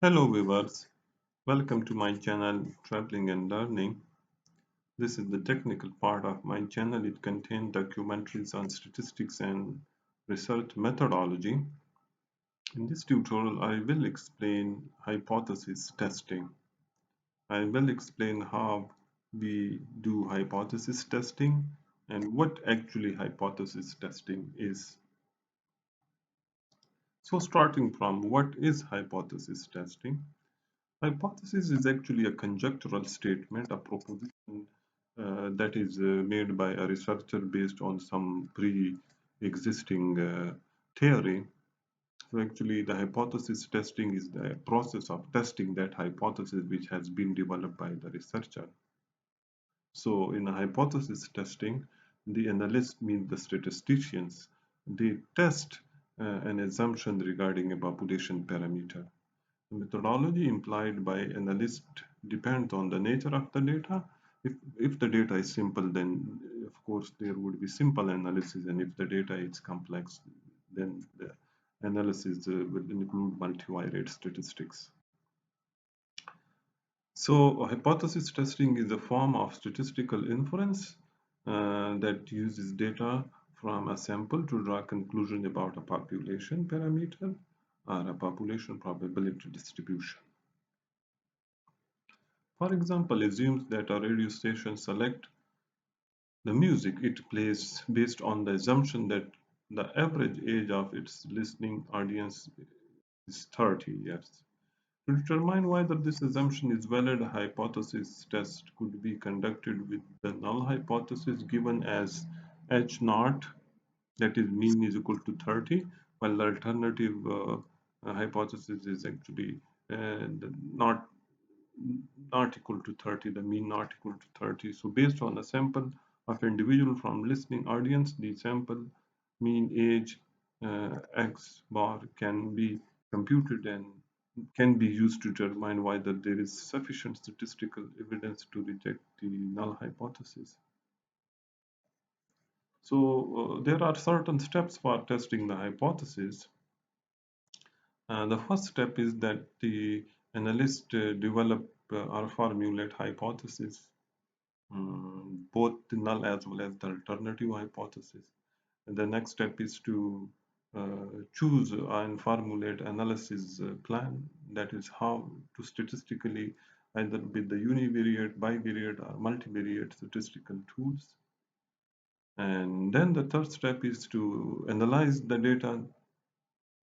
Hello viewers, welcome to my channel Traveling and Learning. This is the technical part of my channel. It contains documentaries on statistics and research methodology. In this tutorial, I will explain hypothesis testing. I will explain how we do hypothesis testing and what actually hypothesis testing is. So starting from what is hypothesis testing? Hypothesis is actually a conjectural statement, a proposition that is made by a researcher based on some pre-existing theory. So actually the hypothesis testing is the process of testing that hypothesis which has been developed by the researcher. So in a hypothesis testing, the analyst means the statisticians. They test an assumption regarding a population parameter. The methodology implied by analyst depends on the nature of the data. If the data is simple, then of course there would be simple analysis, and if the data is complex, then the analysis will include multivariate statistics. So hypothesis testing is a form of statistical inference that uses data from a sample to draw a conclusion about a population parameter or a population probability distribution. For example, assumes that a radio station selects the music it plays based on the assumption that the average age of its listening audience is 30 years. To determine whether this assumption is valid, a hypothesis test could be conducted with the null hypothesis given as h naught, that is mean is equal to 30, while the alternative hypothesis is actually not equal to 30, the mean not equal to 30. So based on a sample of individual from listening audience, the sample mean age x bar can be computed and can be used to determine whether there is sufficient statistical evidence to reject the null hypothesis. So there are certain steps for testing the hypothesis. The first step is that the analyst develop or formulate hypothesis, both the null as well as the alternative hypothesis. And the next step is to choose and formulate analysis plan, that is how to statistically either with the univariate, bivariate or multivariate statistical tools. And then the third step is to analyze the data,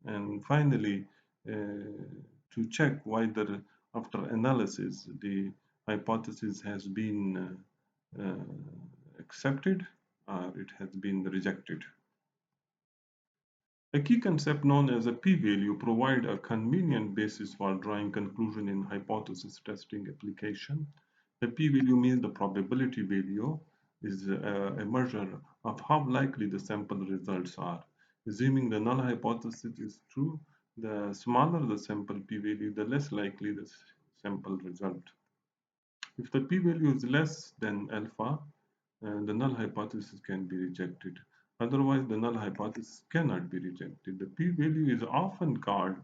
and finally to check whether after analysis the hypothesis has been accepted or it has been rejected. A key concept known as a p-value provides a convenient basis for drawing conclusion in hypothesis testing application. The p-value means the probability value is a measure of how likely the sample results are. Assuming the null hypothesis is true, the smaller the sample p-value, the less likely the sample result. If the p-value is less than alpha, the null hypothesis can be rejected. Otherwise, the null hypothesis cannot be rejected. The p-value is often called